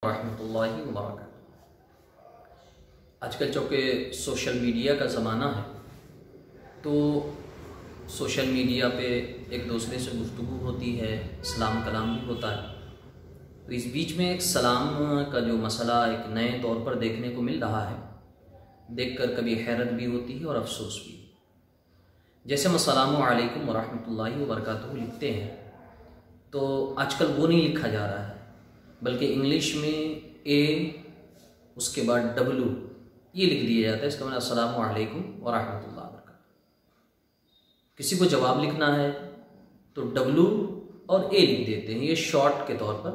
ورحمۃ اللہ وبرکاتہ۔ آج کل چونکہ سوشل میڈیا کا زمانہ ہے تو سوشل میڈیا پہ ایک دوسرے سے گفتگو ہوتی ہے، سلام کلام بھی ہوتا ہے۔ تو اس بیچ میں ایک سلام کا جو مسئلہ ایک نئے طور پر دیکھنے کو مل رہا ہے، دیکھ کر کبھی حیرت بھی ہوتی ہے اور افسوس بھی۔ جیسے ہم السلام علیکم ورحمۃ اللہ وبرکاتہ لکھتے ہیں تو آج کل وہ نہیں لکھا جا رہا ہے، بلکہ انگلش میں اے اس کے بعد ڈبلو یہ لکھ دیا جاتا ہے۔ اس کا مطلب السلام علیکم ورحمۃ اللہ وبرکاتہ۔ کسی کو جواب لکھنا ہے تو ڈبلو اور اے لکھ دیتے ہیں، یہ شارٹ کے طور پر۔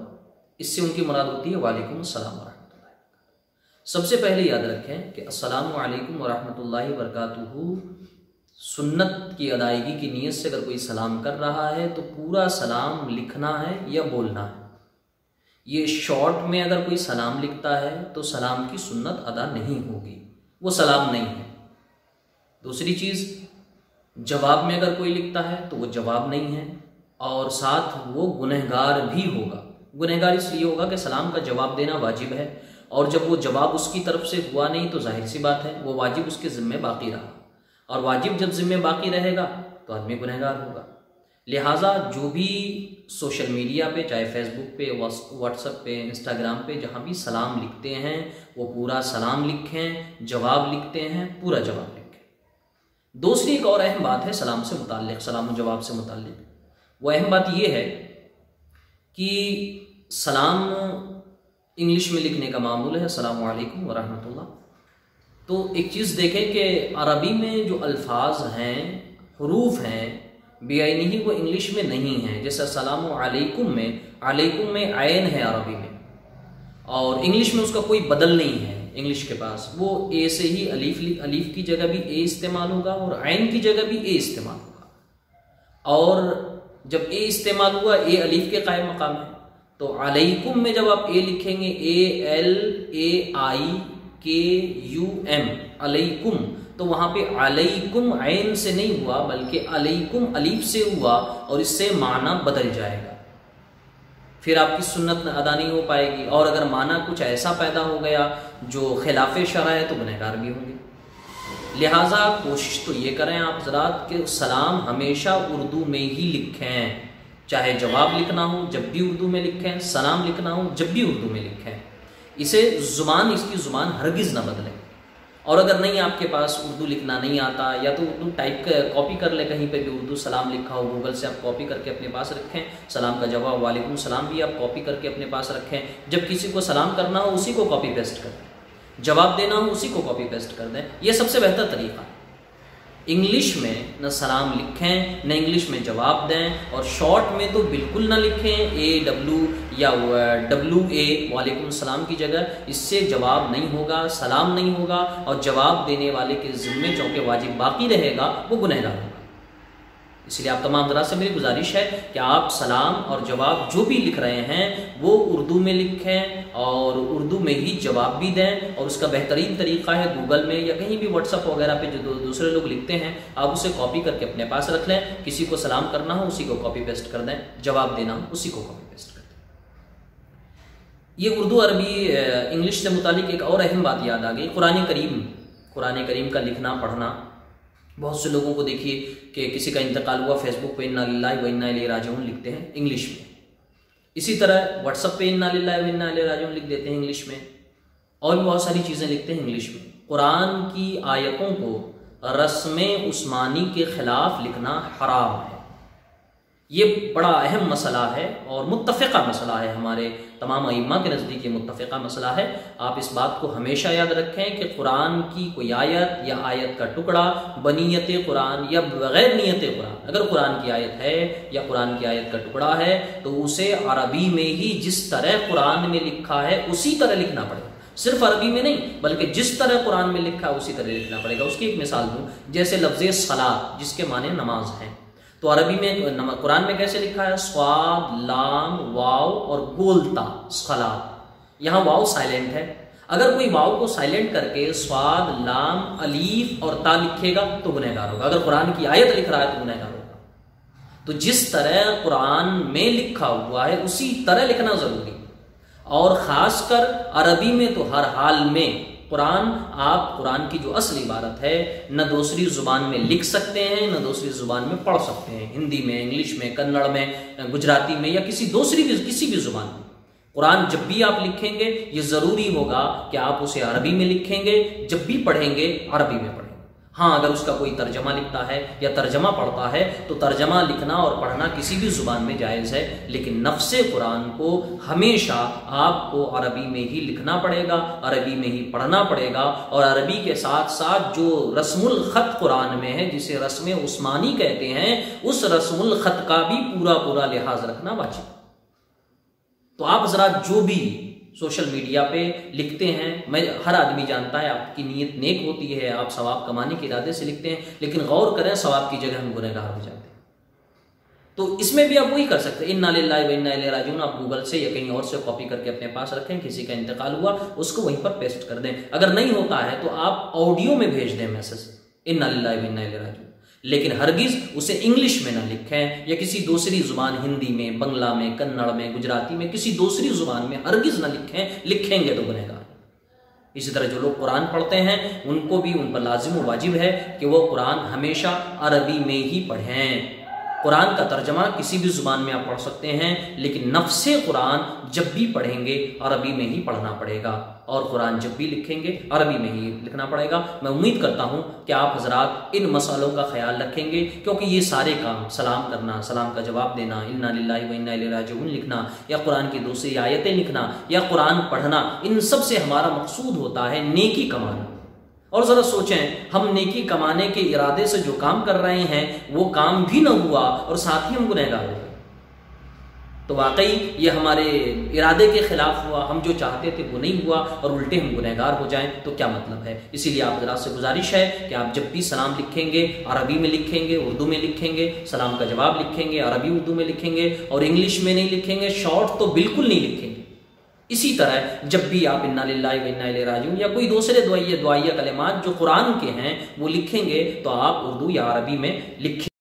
اس سے ان کی مراد ہوتی ہے وعلیکم السلام ورحمۃ اللہ وبرکاتہ۔ سب سے پہلے یاد رکھیں کہ السلام علیکم ورحمۃ اللہ وبرکاتہ سنت کی ادائیگی کی نیت سے اگر کوئی سلام کر رہا ہے تو پورا سلام لکھنا ہے یا بولنا ہے۔ یہ شارٹ میں اگر کوئی سلام لکھتا ہے تو سلام کی سنت ادا نہیں ہوگی، وہ سلام نہیں ہے۔ دوسری چیز، جواب میں اگر کوئی لکھتا ہے تو وہ جواب نہیں ہے، اور ساتھ وہ گنہگار بھی ہوگا۔ گنہگار اس لیے ہوگا کہ سلام کا جواب دینا واجب ہے، اور جب وہ جواب اس کی طرف سے ہوا نہیں تو ظاہر سی بات ہے وہ واجب اس کے ذمے باقی رہا، اور واجب جب ذمے باقی رہے گا تو آدمی گنہگار ہوگا۔ لہٰذا جو بھی سوشل میڈیا پہ، چاہے فیس بک پہ، واٹس ایپ پہ، انسٹاگرام پہ، جہاں بھی سلام لکھتے ہیں وہ پورا سلام لکھیں، جواب لکھتے ہیں پورا جواب لکھیں۔ دوسری ایک اور اہم بات ہے سلام سے متعلق، سلام و جواب سے متعلق، وہ اہم بات یہ ہے کہ سلام انگلش میں لکھنے کا معمول ہے السلام علیکم ورحمۃ اللہ۔ تو ایک چیز دیکھیں کہ عربی میں جو الفاظ ہیں، حروف ہیں، بعینہ وہ انگلش میں نہیں ہیں۔ جیسے السلام علیکم میں عین ہے عربی میں، اور انگلش میں اس کا کوئی بدل نہیں ہے۔ انگلش کے پاس وہ اے سے ہی الف کی جگہ بھی اے استعمال ہوگا اور عین کی جگہ بھی اے استعمال ہوگا، اور جب اے استعمال ہوا، اے الف کے قائم مقام ہے، تو علیکم میں جب آپ اے لکھیں گے ALAIKUM علیکم، تو وہاں پہ علیکم عین سے نہیں ہوا بلکہ علیکم الف سے ہوا، اور اس سے معنی بدل جائے گا، پھر آپ کی سنت ادا نہیں ہو پائے گی، اور اگر معنی کچھ ایسا پیدا ہو گیا جو خلاف شرع ہے تو گنہگار بھی ہوں گے۔ لہٰذا کوشش تو یہ کریں آپ حضرات کہ سلام ہمیشہ اردو میں ہی لکھیں، چاہے جواب لکھنا ہو جب بھی اردو میں لکھیں، سلام لکھنا ہو جب بھی اردو میں لکھیں۔ اس کی زبان ہرگز نہ بدلیں، اور اگر نہیں آپ کے پاس اردو لکھنا نہیں آتا، یا تو اردو کاپی کر لیں، کہیں پہ بھی اردو سلام لکھا ہو گوگل سے آپ کاپی کر کے اپنے پاس رکھیں، سلام کا جواب وعلیکم السلام بھی آپ کاپی کر کے اپنے پاس رکھیں۔ جب کسی کو سلام کرنا ہو اسی کو کاپی پیسٹ کر دیں، جواب دینا ہو اسی کو کاپی پیسٹ کر دیں، یہ سب سے بہتر طریقہ ہے۔ انگلش میں نہ سلام لکھیں نہ انگلش میں جواب دیں، اور شارٹ میں تو بالکل نہ لکھیں AW یا WA وعلیکم السلام کی جگہ، اس سے جواب نہیں ہوگا، سلام نہیں ہوگا، اور جواب دینے والے کے ذمے چونکہ واجب باقی رہے گا وہ گنہگار ہوگا۔ اس لیے آپ تمام حضرات سے میری گزارش ہے کہ آپ سلام اور جواب جو بھی لکھ رہے ہیں وہ اردو میں لکھیں، اور اردو میں ہی جواب بھی دیں، اور اس کا بہترین طریقہ ہے گوگل میں یا کہیں بھی واٹس ایپ وغیرہ پہ جو دوسرے لوگ لکھتے ہیں آپ اسے کاپی کر کے اپنے پاس رکھ لیں، کسی کو سلام کرنا ہو اسی کو کاپی پیسٹ کر دیں، جواب دینا ہو اسی کو کاپی پیسٹ کر دیں۔ یہ اردو عربی انگلش سے متعلق ایک اور اہم بات یاد آ گئی، قرآن کریم کا لکھنا پڑھنا۔ بہت سے لوگوں کو دیکھیے کہ کسی کا انتقال ہوا، فیس بک پہ انا للہ و انا الیہ راجعون لکھتے ہیں انگلش میں، اسی طرح واٹس ایپ پہ انا للہ و انا الیہ راجعون لکھ دیتے ہیں انگلش میں، اور بھی بہت ساری چیزیں لکھتے ہیں انگلش میں۔ قرآن کی آیتوں کو رسم عثمانی کے خلاف لکھنا حرام ہے۔ یہ بڑا اہم مسئلہ ہے اور متفقہ مسئلہ ہے، ہمارے تمام ائمہ کے نزدیک یہ متفقہ مسئلہ ہے۔ آپ اس بات کو ہمیشہ یاد رکھیں کہ قرآن کی کوئی آیت یا آیت کا ٹکڑا بنیت قرآن یا بغیر نیت قرآن، اگر قرآن کی آیت ہے یا قرآن کی آیت کا ٹکڑا ہے تو اسے عربی میں ہی جس طرح قرآن میں لکھا ہے اسی طرح لکھنا پڑے گا، صرف عربی میں نہیں بلکہ جس طرح قرآن میں لکھا ہے اسی طرح لکھنا پڑے گا۔ اس کی ایک مثال دوں، جیسے لفظ صلاۃ جس کے معنی نماز ہیں، تو عربی میں قرآن میں کیسے لکھا ہے؟ صاد لام واو اور گول تا، صلاۃ۔ یہاں واو سائلنٹ ہے، اگر کوئی واو کو سائلنٹ کر کے صاد لام الف اور تا لکھے گا تو گنہگار ہوگا، اگر قرآن کی آیت لکھ رہا ہے تو گنہگار ہوگا۔ تو جس طرح قرآن میں لکھا ہوا ہے اسی طرح لکھنا ضروری، اور خاص کر عربی میں تو ہر حال میں قرآن کی جو اصل عبارت ہے نہ دوسری زبان میں لکھ سکتے ہیں نہ دوسری زبان میں پڑھ سکتے ہیں، ہندی میں، انگلش میں، کنڑ میں، گجراتی میں یا کسی بھی زبان میں۔ قرآن جب بھی آپ لکھیں گے یہ ضروری ہوگا کہ آپ اسے عربی میں لکھیں گے، جب بھی پڑھیں گے عربی میں پڑھیں گے۔ ہاں اگر اس کا کوئی ترجمہ لکھتا ہے یا ترجمہ پڑھتا ہے تو ترجمہ لکھنا اور پڑھنا کسی بھی زبان میں جائز ہے، لیکن نفس قرآن کو ہمیشہ آپ کو عربی میں ہی لکھنا پڑے گا، عربی میں ہی پڑھنا پڑے گا، اور عربی کے ساتھ ساتھ جو رسم الخط قرآن میں ہے جسے رسم عثمانی کہتے ہیں، اس رسم الخط کا بھی پورا لحاظ رکھنا واجب۔ تو آپ حضرات جو بھی سوشل میڈیا پہ لکھتے ہیں، ہر آدمی جانتا ہے آپ کی نیت نیک ہوتی ہے، آپ ثواب کمانے کے ارادے سے لکھتے ہیں، لیکن غور کریں ثواب کی جگہ ہم گنہگار ہو جاتے ہیں۔ تو اس میں بھی آپ وہی کر سکتے ہیں، انا للہ و انا الیہ راجعون، آپ گوگل سے یا کہیں اور سے کاپی کر کے اپنے پاس رکھیں، کسی کا انتقال ہوا اس کو وہیں پر پیسٹ کر دیں۔ اگر نہیں ہوتا ہے تو آپ آڈیو میں بھیج دیں میسج، انا للہ و انا الیہ راجعون، لیکن ہرگز اسے انگلش میں نہ لکھیں یا کسی دوسری زبان، ہندی میں، بنگلہ میں، کنڑ میں، گجراتی میں، کسی دوسری زبان میں ہرگز نہ لکھیں گے تو گنہگار۔ اسی طرح جو لوگ قرآن پڑھتے ہیں ان کو بھی ان پر لازم و واجب ہے کہ وہ قرآن ہمیشہ عربی میں ہی پڑھیں۔ قرآن کا ترجمہ کسی بھی زبان میں آپ پڑھ سکتے ہیں، لیکن نفس قرآن جب بھی پڑھیں گے عربی میں ہی پڑھنا پڑے گا، اور قرآن جب بھی لکھیں گے عربی میں ہی لکھنا پڑے گا۔ میں امید کرتا ہوں کہ آپ حضرات ان مسئلوں کا خیال رکھیں گے، کیونکہ یہ سارے کام، سلام کرنا، سلام کا جواب دینا، انا للہ و انا الیہ راجعون لکھنا، یا قرآن کی دوسری آیتیں لکھنا، یا قرآن پڑھنا، ان سب سے ہمارا مقصود ہوتا ہے نیکی کمانا۔ اور ذرا سوچیں، ہم نیکی کمانے کے ارادے سے جو کام کر رہے ہیں وہ کام بھی نہ ہوا اور ساتھ ہی ہم گنہگار ہو گئے، تو واقعی یہ ہمارے ارادے کے خلاف ہوا، ہم جو چاہتے تھے وہ نہیں ہوا اور الٹے ہم گنہگار ہو جائیں تو کیا مطلب ہے؟ اسی لیے آپ حضرات سے گزارش ہے کہ آپ جب بھی سلام لکھیں گے عربی میں لکھیں گے، اردو میں لکھیں گے، سلام کا جواب لکھیں گے عربی اردو میں لکھیں گے، اور انگلش میں نہیں لکھیں گے، شارٹ تو بالکل نہیں لکھیں گے۔ اسی طرح جب بھی آپ انا للہ و انا الیہ راجعون یا کوئی دوسرے دعائیہ کلمات جو قرآن کے ہیں وہ لکھیں گے تو آپ اردو یا عربی میں لکھیں۔